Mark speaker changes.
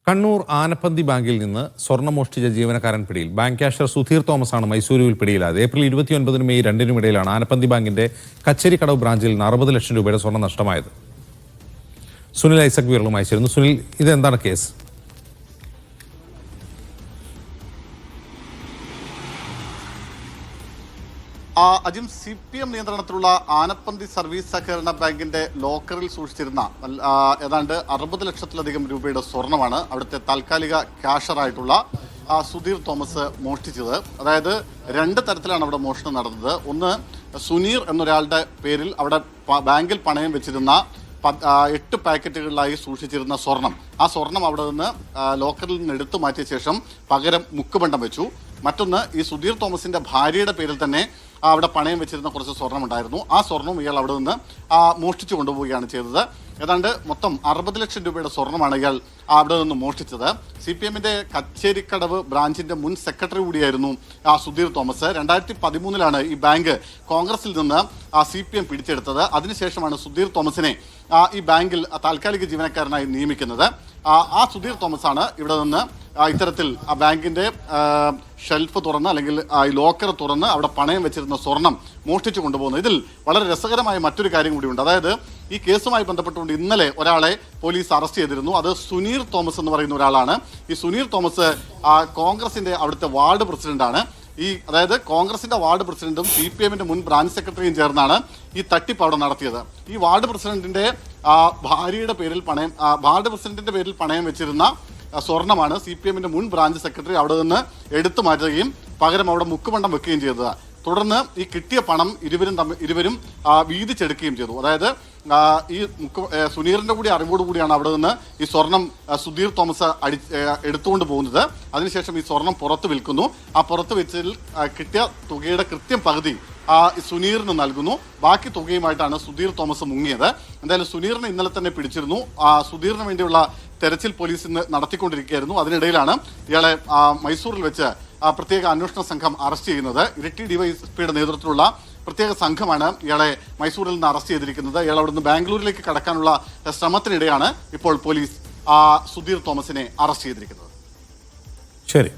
Speaker 1: കണ്ണൂർ ആനപ്പന്തി ബാങ്കിൽ നിന്ന് സ്വർണം മോഷ്ടിച്ച ജീവനക്കാരൻ പിടിയിൽ. ബാങ്ക് ക്യാഷ്യർ സുധീർ തോമസ് ആണ് മൈസൂരുവിൽ പിടിയിലായത്. ഏപ്രിൽ 29 മെയ് 2 ഇടയിലാണ് ആനപ്പന്തി ബാങ്കിന്റെ കച്ചേരിക്കടവ് ബ്രാഞ്ചിൽ നിന്ന് 60 ലക്ഷം രൂപയുടെ സ്വർണം നഷ്ടമായത്. സുനിൽ ഐസക് വിരളുമായി ചേരുന്നു. സുനിൽ, ഇതെന്താണ് കേസ്?
Speaker 2: അജിം, CPM നിയന്ത്രണത്തിലുള്ള ആനപ്പന്തി സർവീസ് സഹകരണ ബാങ്കിന്റെ ലോക്കറിൽ സൂക്ഷിച്ചിരുന്ന ഏതാണ്ട് 60 ലക്ഷത്തിലധികം രൂപയുടെ സ്വർണമാണ് അവിടുത്തെ താൽക്കാലിക ക്യാഷറായിട്ടുള്ള സുധീർ തോമസ് മോഷ്ടിച്ചത്. അതായത് രണ്ട് തരത്തിലാണ് അവിടെ മോഷണം നടന്നത്. ഒന്ന്, സുനീർ എന്നൊരാളുടെ പേരിൽ അവിടെ ബാങ്കിൽ പണയം വെച്ചിരുന്ന 8 പാക്കറ്റുകളിലായി സൂക്ഷിച്ചിരുന്ന സ്വർണം, ആ സ്വർണം അവിടെ നിന്ന് ലോക്കറിൽ നിന്ന് എടുത്തു മാറ്റിയ ശേഷം പകരം മുക്കുബണ്ടം വെച്ചു. മറ്റൊന്ന്, ഈ സുധീർ തോമസിന്റെ ഭാര്യയുടെ പേരിൽ തന്നെ അവിടെ പണയം വെച്ചിരുന്ന കുറച്ച് സ്വർണം ഉണ്ടായിരുന്നു. ആ സ്വർണം ഇയാൾ അവിടെ നിന്ന് മോഷ്ടിച്ചു കൊണ്ടുപോവുകയാണ് ചെയ്തത്. ഏതാണ്ട് മൊത്തം 60 ലക്ഷം രൂപയുടെ സ്വർണ്ണമാണ് ഇയാൾ അവിടെ നിന്ന് മോഷ്ടിച്ചത്. CPMന്റെ കച്ചേരിക്കടവ് ബ്രാഞ്ചിന്റെ മുൻ സെക്രട്ടറി കൂടിയായിരുന്നു സുധീർ തോമസ്. 2013 ഈ ബാങ്ക് കോൺഗ്രസിൽ നിന്ന് CPM പിടിച്ചെടുത്തത്. അതിനുശേഷമാണ് സുധീർ തോമസിനെ ഈ ബാങ്കിൽ താൽക്കാലിക ജീവനക്കാരനായി നിയമിക്കുന്നത്. ആ സുധീർ തോമസ് ആണ് ഇവിടെ നിന്ന് ഇത്തരത്തിൽ ആ ബാങ്കിന്റെ ഷെൽഫ് തുറന്ന് അല്ലെങ്കിൽ ഈ ലോക്കർ തുറന്ന് അവിടെ പണയം വെച്ചിരുന്ന സ്വർണം മോഷ്ടിച്ചു കൊണ്ടുപോകുന്നത്. ഇതിൽ വളരെ രസകരമായ മറ്റൊരു കാര്യം കൂടിയുണ്ട്. അതായത് ഈ കേസുമായി ബന്ധപ്പെട്ടുകൊണ്ട് ഇന്നലെ ഒരാളെ പോലീസ് അറസ്റ്റ് ചെയ്തിരുന്നു. അത് സുനീർ തോമസ് എന്ന് പറയുന്ന ഒരാളാണ്. ഈ സുനീർ തോമസ് കോൺഗ്രസിന്റെ അവിടുത്തെ വാർഡ് പ്രസിഡന്റാണ്. അതായത് കോൺഗ്രസിന്റെ വാർഡ് പ്രസിഡന്റും CPMന്റെ മുൻ ബ്രാഞ്ച് സെക്രട്ടറിയും ചേർന്നാണ് ഈ തട്ടിപ്പ് അവിടെ നടത്തിയത്. ഈ വാർഡ് പ്രസിഡന്റിന്റെ ഭാര്യയുടെ പേരിൽ വാർഡ് പ്രസിഡന്റിന്റെ പേരിൽ പണയം വെച്ചിരുന്ന സ്വർണമാണ് CPMന്റെ മുൻ ബ്രാഞ്ച് സെക്രട്ടറി അവിടെ നിന്ന് എടുത്തു മാറ്റുകയും പകരം അവിടെ മുക്കുമണ്ടം വെക്കുകയും ചെയ്തത്. തുടർന്ന് ഈ കിട്ടിയ പണം ഇരുവരും വീതിച്ചെടുക്കുകയും ചെയ്തു. അതായത് ഈ സുനീറിന്റെ കൂടി അറിവോടുകൂടിയാണ് അവിടെ നിന്ന് ഈ സ്വർണം സുധീർ തോമസ് എടുത്തുകൊണ്ട് പോകുന്നത്. അതിനുശേഷം ഈ സ്വർണം പുറത്ത് വിൽക്കുന്നു. ആ പുറത്ത് വെച്ചതിൽ കിട്ടിയ തുകയുടെ കൃത്യം പകുതി സുനീറിന് നൽകുന്നു. ബാക്കി തുകയുമായിട്ടാണ് സുധീർ തോമസ് മുങ്ങിയത്. എന്തായാലും സുനീറിനെ ഇന്നലെ തന്നെ പിടിച്ചിരുന്നു. സുധീറിന് വേണ്ടിയുള്ള തെരച്ചിൽ പോലീസ് ഇന്ന് നടത്തിക്കൊണ്ടിരിക്കുകയായിരുന്നു. അതിനിടയിലാണ് ഇയാളെ മൈസൂരിൽ വെച്ച് പ്രത്യേക അന്വേഷണ സംഘം അറസ്റ്റ് ചെയ്യുന്നത്. ഇരിട്ടി DYSPയുടെ നേതൃത്വത്തിലുള്ള പ്രത്യേക സംഘമാണ് ഇയാളെ മൈസൂരിൽ നിന്ന് അറസ്റ്റ് ചെയ്തിരിക്കുന്നത്. ഇയാൾ അവിടുന്ന് ബാംഗ്ലൂരിലേക്ക് കടക്കാനുള്ള ശ്രമത്തിനിടെയാണ് ഇപ്പോൾ പോലീസ് സുധീർ തോമസിനെ അറസ്റ്റ് ചെയ്തിരിക്കുന്നത്.
Speaker 1: ശരി.